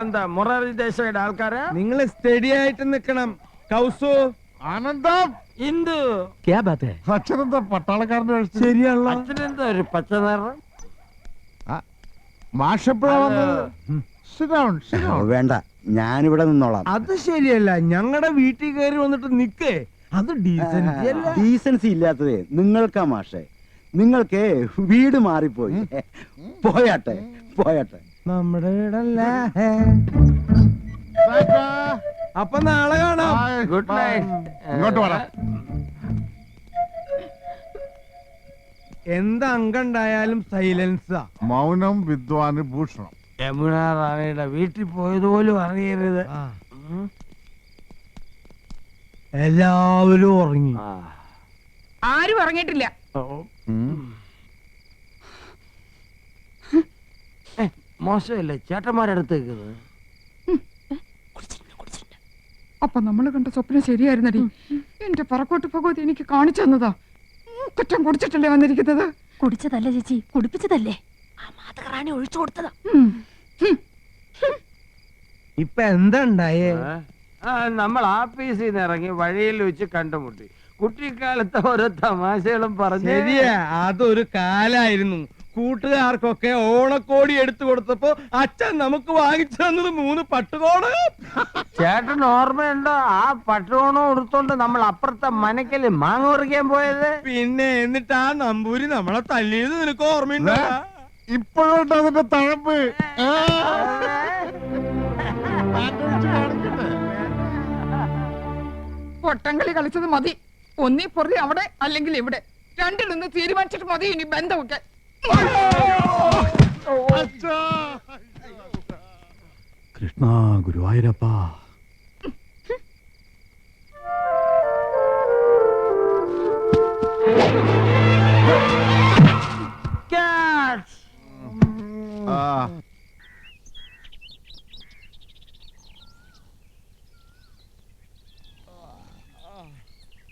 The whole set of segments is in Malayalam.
എന്താ മൊറാരി ദേശയുടെ ആൾക്കാരാ? നിങ്ങൾ സ്റ്റഡി ആയിട്ട് നിക്കണം. കൗസു, ആനന്ദം, ഇന്ദു, അച്ഛനെന്താ പട്ടാളക്കാരന്റെ ശരിയാണല്ലോ. അച്ഛനെന്താ ഒരു പച്ച നിറം? മാഷെപ്പോഴാ വന്നത്? വേണ്ട, ഞാനിവിടെ നിന്നോളാം. അത് ശരിയല്ല. ഞങ്ങളുടെ വീട്ടിൽ കയറി വന്നിട്ട് നിക്കേ, അത് ഡീസൻസി അല്ല. ഡീസൻസി ഇല്ലാത്തതേ നിങ്ങൾക്കാ മാഷേ. നിങ്ങൾക്ക് വീട് മാറിപ്പോയി. പോയാട്ടെ പോയാട്ടെ. നമ്മുടെ വീടല്ല. അപ്പൊ നാളെ കാണാം. Good night. ഇങ്ങോട്ട് വേണം. എന്ത് അങ്കണ്ടായാലും സൈലൻസാ. മൗനം വിദ്വാന് ഭൂഷണം. യമുന റാണിയുടെ വീട്ടിൽ പോയതുപോലും അറിയരുത്. എല്ലാവരും ഉറങ്ങി. ആരും ഉറങ്ങിയിട്ടില്ല. മോശമല്ലേ ചേട്ടന്മാരടുത്ത് അപ്പൊ നമ്മൾ കണ്ട സ്വപ്നം ശരിയായിരുന്നടി. എന്റെ പറക്കോട്ട് ഭഗവതി എനിക്ക് കാണിച്ചു തന്നതാ. കുറ്റം കുടിച്ചിട്ടല്ലേ വന്നിരിക്കുന്നത്? കുടിച്ചതല്ല ചേച്ചി, കുടിപ്പിച്ചതല്ലേ. ആ മാതകറാണി ഒഴിച്ചു കൊടുത്തതാ. ഇപ്പൊ എന്താ ഉണ്ടായേ? നമ്മൾ ആഫീസിൽ നിന്ന് ഇറങ്ങി വഴിയിൽ വെച്ച് കണ്ടുമുട്ടി. കുട്ടിക്കാലത്തെ ഓരോ തമാശകളും പറഞ്ഞു. ശരിയാ, അതൊരു കാലായിരുന്നു. കൂട്ടുകാർക്കൊക്കെ ഓണക്കോടി എടുത്തു കൊടുത്തപ്പോ അച്ഛൻ നമുക്ക് വാങ്ങിച്ചു തന്നത് 3 പട്ടുകോട്. ചേട്ടൻ ഓർമ്മയുണ്ടോ ആ പട്ടുകോണം എടുത്തോണ്ട് നമ്മൾ അപ്പുറത്തെ മനക്കല് മാങ്ങ പറിക്കാൻ പോയത്? പിന്നെ എന്നിട്ട് ആ നമ്പൂരി നമ്മളെ തല്ലിയത് നിനക്ക് ഓർമ്മയുണ്ടോ? ഇപ്പോഴുണ്ട് അതിന്റെ തഴമ്പ്. പൊട്ടങ്കളി കളിച്ചത് മതി. ഒന്നീ പൊറി അവിടെ അല്ലെങ്കിൽ ഇവിടെ, രണ്ടിലൊന്ന് തീരുമാനിച്ചിട്ട് മതി ഇനി ബന്ധമൊക്കെ. കൃഷ്ണ ഗുരുവായൂരപ്പ.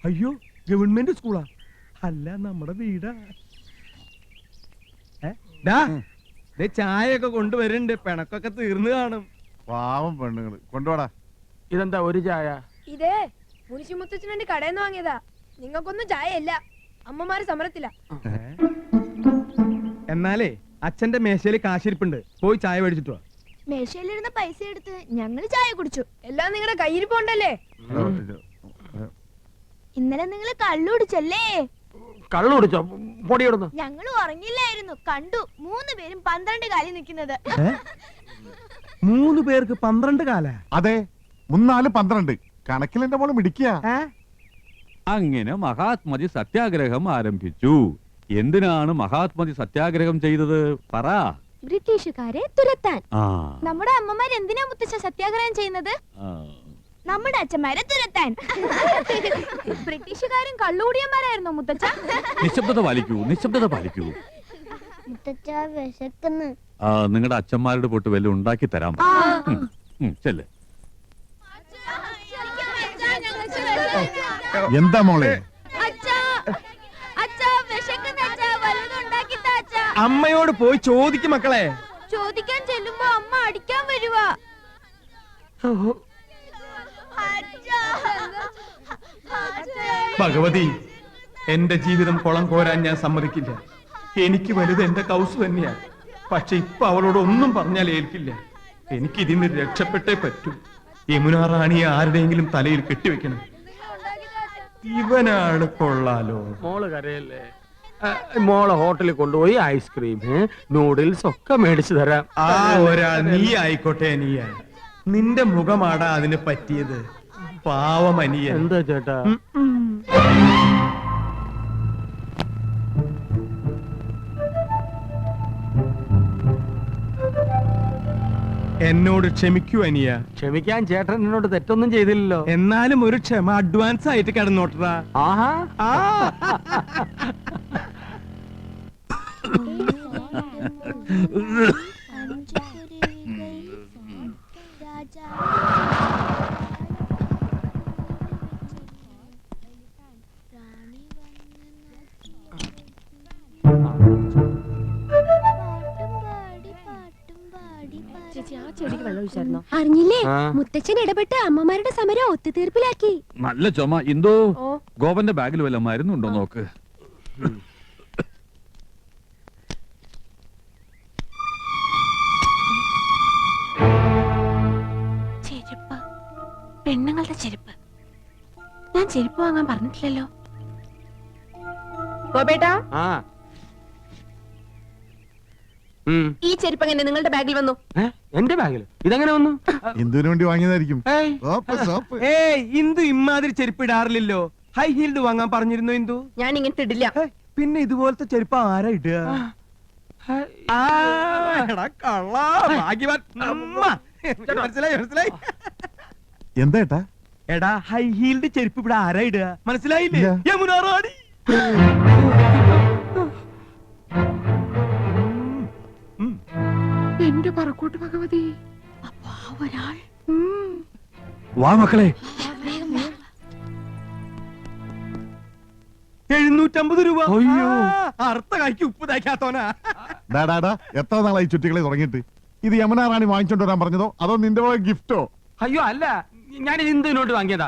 അയ്യോ, ഗവൺമെന്റ് സ്കൂളാ? അല്ല, നമ്മുടെ വീടാ. ചായയൊക്കെ കൊണ്ടുവരുന്നുണ്ട്. പിണക്കൊക്കെ തീർന്നു കാണും. പാവം പെണ്ണുങ്ങള്. കൊണ്ടുപോടാ. ഇതെന്താ ഒരു ചായ? ഇതേ മുനിശിമുത്തച്ഛന് വേണ്ടി കടയിൽ നിന്ന് വാങ്ങിയതാ. നിങ്ങൾക്കൊന്നും ചായ ഇല്ല. അമ്മമാര് സമരത്തില്ല. എന്നാലേ അച്ഛന്റെ മേശയില് കാശിരിപ്പുണ്ട്, പോയി ചായ മേടിച്ചിട്ട് വാ. മേശയിലിരുന്ന പൈസ എടുത്ത് ഞങ്ങൾ ചായ കുടിച്ചു. എല്ലാം നിങ്ങളുടെ കയ്യിരിപ്പുണ്ടല്ലേ? ഇന്നലെ നിങ്ങൾ കള്ളു കുടിച്ചല്ലേ? കള്ളു കുടിച്ചോ? പൊടിയിടുന്നു. ഞങ്ങൾ ഉറങ്ങില്ലായിരുന്നു. കണ്ടു 3 പേരും 12 കാലിൽ നിൽക്കുന്നത്. 3 പേർക്ക് 12 കാല? അതെ, 3 12 കണക്കിൽ എന്റെ മോള് മിടിക്കുക. അങ്ങനെ മഹാത്മജി സത്യാഗ്രഹം ആരംഭിച്ചു. എന്തിനാണ് മഹാത്മജി സത്യാഗ്രഹം ചെയ്തത്? പറ. ബ്രിട്ടീഷുകാരെ തുരത്താൻ. നമ്മുടെ അമ്മമാർ എന്തിനാ മുത്തച്ഛ സത്യാഗ്രഹം ചെയ്യുന്നത്? നമ്മുടെ അച്ഛന്മാരെ തുരത്താൻ. ബ്രിട്ടീഷുകാരും കള്ളുകൂടിയന്മാരായിരുന്നു മുത്തച്ഛ. നിശബ്ദത പാലിക്കൂ, നിശബ്ദത പാലിക്കൂ. മുത്തച്ഛ വിശക്കുന്നു. നിങ്ങളുടെ അച്ഛന്മാരുടെ പൊട്ട് വല്ലതും ഉണ്ടാക്കി തരാം. ചെല്ല്. എന്താ മോളെ? അമ്മയോട് പോയി ചോദിക്കും മക്കളെ. ചോദിക്കാൻ ചെല്ലുമ്പോ അമ്മ അടിക്കാൻ വരുവാ. ഭഗവതി, എന്റെ ജീവിതം കുളം കോരാൻ ഞാൻ സമ്മതിക്കില്ല. എനിക്ക് വലുത് എന്റെ കൗസു തന്നെയാ. പക്ഷെ ഇപ്പൊ അവളോട് ഒന്നും പറഞ്ഞാൽ ഏൽക്കില്ല. എനിക്ക് ഇതിന് രക്ഷപ്പെട്ടേ പറ്റൂ. യമുന റാണിയെ ആരുടെയെങ്കിലും തലയിൽ കെട്ടിവെക്കണം. ഇവനാണ് കൊള്ളാലോ. മോള് കരയല്ലേ? മോളെ ഹോട്ടലിൽ കൊണ്ടുപോയി ഐസ്ക്രീം, നൂഡിൽസ് ഒക്കെ മേടിച്ചു തരാം. ആ ഒരാൾ നീ ആയിക്കോട്ടെ. നീയാ, നിന്റെ മുഖമാടാ അതിന് പറ്റിയത്. പാവമനിയ. എന്താ ചേട്ടാ? എന്നോട് ക്ഷമിക്കൂ അനിയ. ക്ഷമിക്കാൻ ചേട്ടൻ എന്നോട് തെറ്റൊന്നും ചെയ്തില്ലല്ലോ. എന്നാലും ഒരു ക്ഷമ അഡ്വാൻസ് ആയിട്ട് കിടന്നോട്ടറാ. ആഹാ. ചേച്ചി ആ ചെടിക്ക് വെള്ളം ആലോചിച്ചായിരുന്നോ? അറിഞ്ഞില്ലേ ആ. മുത്തച്ഛൻ ഇടപെട്ട് അമ്മമാരുടെ സമരം ഒത്തുതീർപ്പിലാക്കി. നല്ല ചുമ. എന്തോ ഗോപന്റെ ബാഗിൽ വല്ല മരുന്നുണ്ടോ നോക്ക്. ചെരുപ്പ്, പെണ്ണുങ്ങളുടെ ചെരുപ്പ്. ഞാൻ ചെരുപ്പ് വാങ്ങാൻ പറഞ്ഞിട്ടില്ലല്ലോ. ഗോപേട്ടാ, ആ ഉം. ഈ ചെരുപ്പ് എങ്ങനെ നിങ്ങളുടെ ബാഗിൽ വന്നു? ഏ? എന്റെ ബാഗില് ഇതെങ്ങനെ വന്നു? എന്തിനു വേണ്ടി വാങ്ങിയതായിരിക്കും ഏയ്, സോപ്പ്, സോപ്പ്. ഏയ് ഇന്ദു ഇമ്മാതിരി ചെരുപ്പ് ഇടാറില്ലല്ലോ. ഹൈ ഹീൽഡ് വാങ്ങാൻ പറഞ്ഞിരുന്നു ഇന്ദു. ഞാൻ ഇങ്ങനത്തെ ഇടില്ല. പിന്നെ ഇതുപോലത്തെ ചെരുപ്പ് ആരാ ഇടുക? ആ, എടാ കള്ളാ, ഭാഗ്യവാൻ. അമ്മ. മനസ്സിലായി മനസ്സിലായി. എന്താ ഏട്ടാ? എടാ ഹൈ ഹീൽഡ് ചെരുപ്പ് ഇവിടെ ആരാ ഇടുക? മനസ്സിലായില്ലേ? ഇല്ല. യമുന റാണി. എന്റെ പറക്കോട്ട് ഭഗവതി. അപ്പൊ ആ ഒരാൾ വാ മക്കളെ. 750 രൂപ. അയ്യോ. അർത്ഥ കായ്ക്ക് ഉപ്പ് തയ്ക്കാത്തോനാ. ഡാ എത്ര നാളായി ചുറ്റികളെ തുടങ്ങിയിട്ട്? ഇത് യമുന റാണി വാങ്ങിച്ചോണ്ട് വരാൻ പറഞ്ഞതോ അതോ നിന്റെ വക ഗിഫ്റ്റോ? അയ്യോ അല്ല, ഞാൻ ഇന്ദുവിനോട്ട് വാങ്ങിയതാ.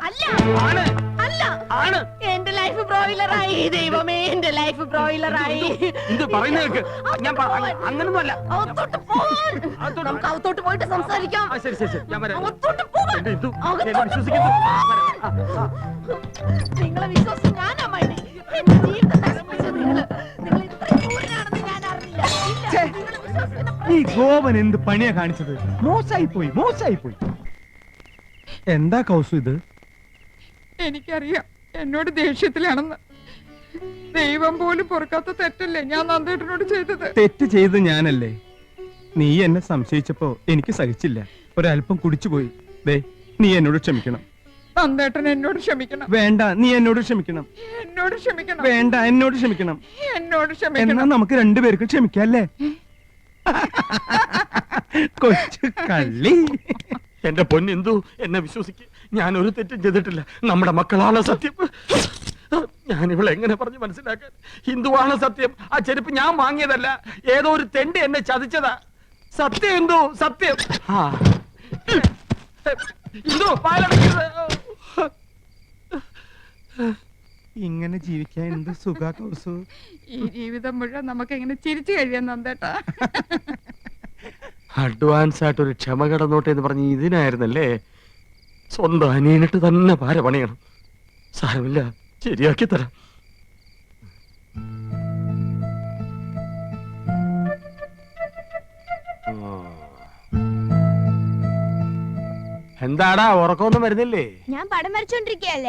ആണ് അല്ല, ആണ്. എന്റെ ലൈഫ് ബ്രോയിലറായി. ദൈവമേ, എന്റെ ലൈഫ് ബ്രോയിലറായി. എന്ത് പറയുന്ന കേൾക്ക്. ഞാൻ അങ്ങനൊന്നും അല്ല. അകത്തോട്ട് പോവാൻ. നമുക്ക് അകത്തോട്ട് പോയിട്ട് സംസാരിക്കാം. ആ, ശരി ശരി ശരി, ഞാൻ വരാം. അകത്തോട്ട് പോവാൻ. എന്റെ ഇന്ദു, അകത്തോട്ട് എന്നെ വിശ്വസിക്കുന്നു. നിങ്ങളെ വിശ്വാസം ഞാനാ മൈനി. എന്റെ ജീവിതം നശിപ്പിച്ചത് നിങ്ങള്. നിങ്ങൾ ഇത്രയും ക്രൂരനാണെന്ന് ഞാൻ അറിഞ്ഞില്ല. ഇല്ല, ഛേ. നിങ്ങളെ വിശ്വസിക്കുന്ന ഈ ഗോപൻ എന്ത് പണിയാ കാണിച്ചത്? മോശമായി പോയി, മോശമായി പോയി. എന്താ കൗസു ഇത്? എനിക്കറിയാം എന്നോട് ദേഷ്യത്തിലാണെന്ന്. ദൈവം പോലും പൊറുക്കാത്ത തെറ്റല്ലേ ഞാൻ നന്ദേട്ടനോട് ചെയ്തത്. തെറ്റ് ചെയ്ത് ഞാനല്ലേ? നീ എന്നെ സംശയിച്ചപ്പോ എനിക്ക് സഹിച്ചില്ല. ഒരല്പം കുടിച്ചുപോയി. ദേ, നീ എന്നോട് ക്ഷമിക്കണം. നന്ദേട്ടൻ എന്നോട് ക്ഷമിക്കണം. വേണ്ട, നീ എന്നോട് ക്ഷമിക്കണം. എന്നോട് ക്ഷമിക്കണം. വേണ്ട, എന്നോട് ക്ഷമിക്കണം. എന്നോട് എന്നാ ക്ഷമിക്കണം. നമുക്ക് രണ്ടുപേർക്കും ക്ഷമിക്കല്ലേ? കൊച്ചു കള്ളി. എന്റെ പൊന്നിന്ദു, എന്നെ വിശ്വസിക്ക്. ഞാൻ ഒരു തെറ്റും ചെയ്തിട്ടില്ല. നമ്മുടെ മക്കളാണ് സത്യം. ഞാൻ ഇവളെ എങ്ങനെ പറഞ്ഞു മനസ്സിലാക്കാൻ? ഹിന്ദുവാണ് സത്യം. ആ ചെരുപ്പ് ഞാൻ വാങ്ങിയതല്ല. ഏതോ ഒരു തെണ്ടി എന്നെ ചതിച്ചതാ. സത്യം ഹിന്ദു, സത്യം. ആ. ഹിന്ദു, പാലടക്കരുത്. ഇങ്ങനെ ജീവിക്കാൻ എന്ത് സുഖ കൗസു. ഈ ജീവിതം മുഴുവൻ നമുക്ക് എങ്ങനെ ചിരിച്ചു കഴിയാൻ നന്ദേട്ടാ. അഡ്വാൻസ് ആയിട്ട് ഒരു ക്ഷമ കടന്നോട്ടെ എന്ന് പറഞ്ഞ് ഇതിനായിരുന്നല്ലേ? സ്വന്തം അനിയനിട്ട് തന്നെ പാര പണിയണം. സാരമില്ല, ശരിയാക്കി തരാം. എന്താടാ, ഉറക്കമൊന്നും വരുന്നില്ലേ? ഞാൻ പടം വരച്ചോണ്ടിരിക്കയല്ലേ.